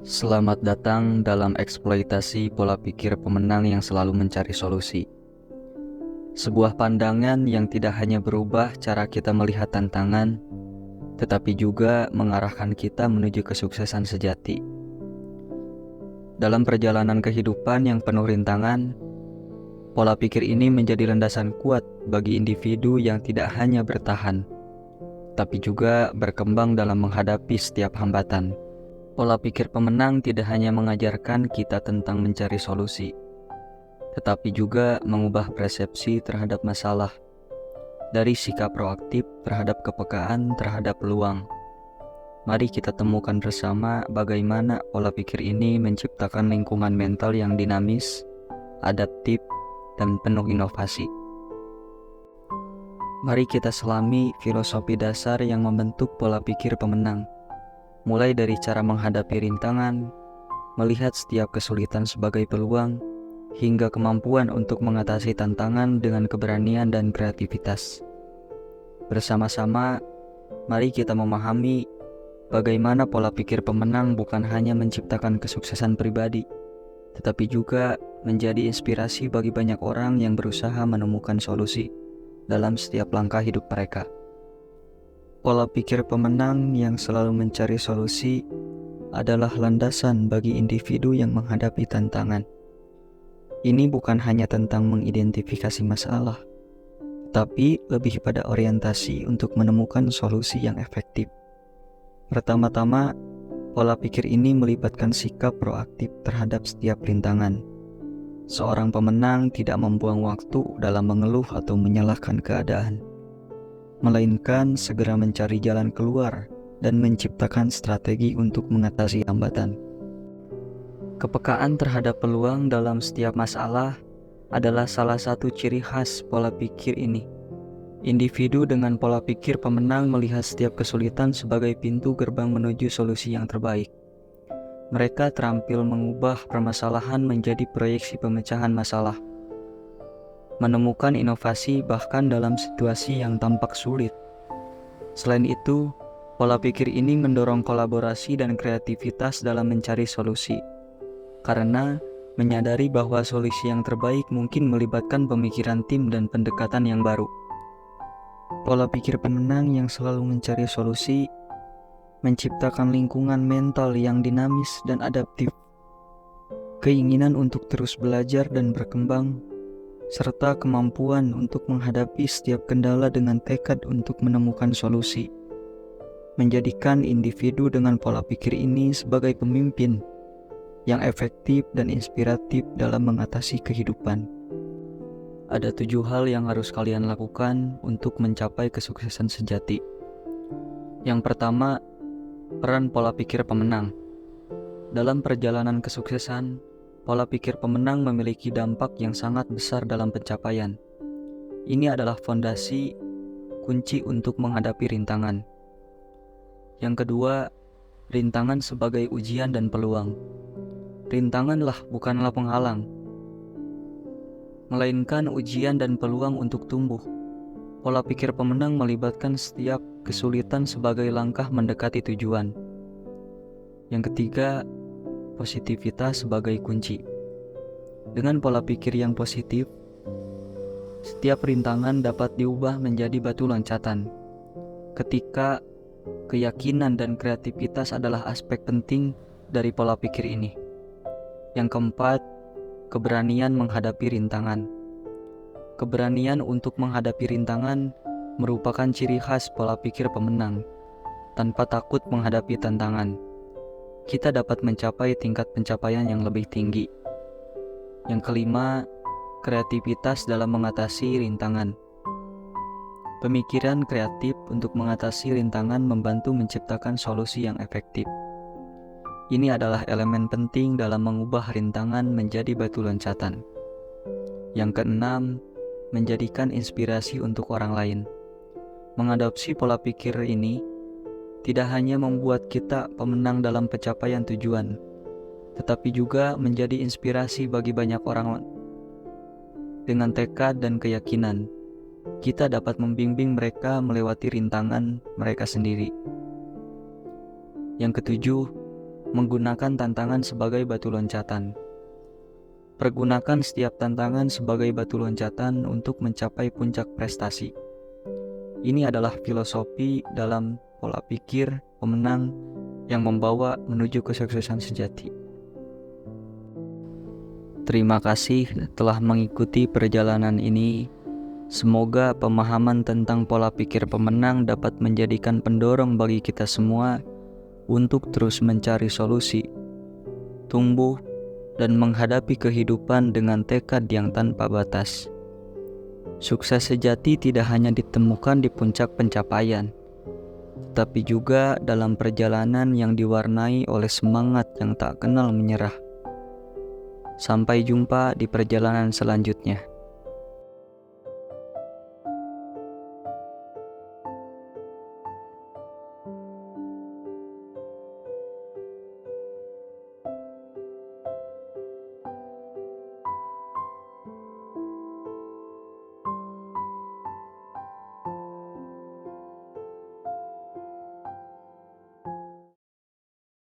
Selamat datang dalam eksploitasi pola pikir pemenang yang selalu mencari solusi. Sebuah pandangan yang tidak hanya berubah cara kita melihat tantangan, tetapi juga mengarahkan kita menuju kesuksesan sejati. Dalam perjalanan kehidupan yang penuh rintangan, pola pikir ini menjadi landasan kuat bagi individu yang tidak hanya bertahan, tapi juga berkembang dalam menghadapi setiap hambatan. Pola pikir pemenang tidak hanya mengajarkan kita tentang mencari solusi, tetapi juga mengubah persepsi terhadap masalah, dari sikap proaktif terhadap kepekaan terhadap peluang. Mari kita temukan bersama bagaimana pola pikir ini menciptakan lingkungan mental yang dinamis, adaptif, dan penuh inovasi. Mari kita selami filosofi dasar yang membentuk pola pikir pemenang, mulai dari cara menghadapi rintangan, melihat setiap kesulitan sebagai peluang, hingga kemampuan untuk mengatasi tantangan dengan keberanian dan kreativitas. Bersama-sama, mari kita memahami bagaimana pola pikir pemenang bukan hanya menciptakan kesuksesan pribadi, tetapi juga menjadi inspirasi bagi banyak orang yang berusaha menemukan solusi dalam setiap langkah hidup mereka. Pola pikir pemenang yang selalu mencari solusi adalah landasan bagi individu yang menghadapi tantangan. Ini bukan hanya tentang mengidentifikasi masalah, tapi lebih pada orientasi untuk menemukan solusi yang efektif. Pertama-tama, pola pikir ini melibatkan sikap proaktif terhadap setiap rintangan. Seorang pemenang tidak membuang waktu dalam mengeluh atau menyalahkan keadaan, melainkan segera mencari jalan keluar dan menciptakan strategi untuk mengatasi hambatan. Kepekaan terhadap peluang dalam setiap masalah adalah salah satu ciri khas pola pikir ini. Individu dengan pola pikir pemenang melihat setiap kesulitan sebagai pintu gerbang menuju solusi yang terbaik. Mereka terampil mengubah permasalahan menjadi proyeksi pemecahan masalah, menemukan inovasi bahkan dalam situasi yang tampak sulit. Selain itu, pola pikir ini mendorong kolaborasi dan kreativitas dalam mencari solusi, karena menyadari bahwa solusi yang terbaik mungkin melibatkan pemikiran tim dan pendekatan yang baru. Pola pikir pemenang yang selalu mencari solusi menciptakan lingkungan mental yang dinamis dan adaptif, keinginan untuk terus belajar dan berkembang, serta kemampuan untuk menghadapi setiap kendala dengan tekad untuk menemukan solusi, menjadikan individu dengan pola pikir ini sebagai pemimpin yang efektif dan inspiratif dalam mengatasi kehidupan. Ada 7 hal yang harus kalian lakukan untuk mencapai kesuksesan sejati. Yang pertama, peran pola pikir pemenang. Dalam perjalanan kesuksesan, pola pikir pemenang memiliki dampak yang sangat besar dalam pencapaian. Ini adalah fondasi kunci untuk menghadapi rintangan. Yang kedua, rintangan sebagai ujian dan peluang. Rintanganlah bukanlah penghalang, melainkan ujian dan peluang untuk tumbuh. Pola pikir pemenang melibatkan setiap kesulitan sebagai langkah mendekati tujuan. Yang ketiga, positivitas sebagai kunci. Dengan pola pikir yang positif, setiap rintangan dapat diubah menjadi batu loncatan. Ketika keyakinan dan kreativitas adalah aspek penting dari pola pikir ini. Yang keempat, keberanian menghadapi rintangan. Keberanian untuk menghadapi rintangan merupakan ciri khas pola pikir pemenang. Tanpa takut menghadapi tantangan, kita dapat mencapai tingkat pencapaian yang lebih tinggi. Yang kelima, kreativitas dalam mengatasi rintangan. Pemikiran kreatif untuk mengatasi rintangan membantu menciptakan solusi yang efektif. Ini adalah elemen penting dalam mengubah rintangan menjadi batu loncatan. Yang keenam, menjadikan inspirasi untuk orang lain. Mengadopsi pola pikir ini tidak hanya membuat kita pemenang dalam pencapaian tujuan, tetapi juga menjadi inspirasi bagi banyak orang. Dengan tekad dan keyakinan, kita dapat membimbing mereka melewati rintangan mereka sendiri. Yang ketujuh, menggunakan tantangan sebagai batu loncatan. Pergunakan setiap tantangan sebagai batu loncatan untuk mencapai puncak prestasi. Ini adalah filosofi dalam pola pikir pemenang yang membawa menuju kesuksesan sejati. Terima kasih telah mengikuti perjalanan ini. Semoga pemahaman tentang pola pikir pemenang dapat menjadikan pendorong bagi kita semua untuk terus mencari solusi, tumbuh, dan menghadapi kehidupan dengan tekad yang tanpa batas. Sukses sejati tidak hanya ditemukan di puncak pencapaian, tetapi juga dalam perjalanan yang diwarnai oleh semangat yang tak kenal menyerah. Sampai jumpa di perjalanan selanjutnya.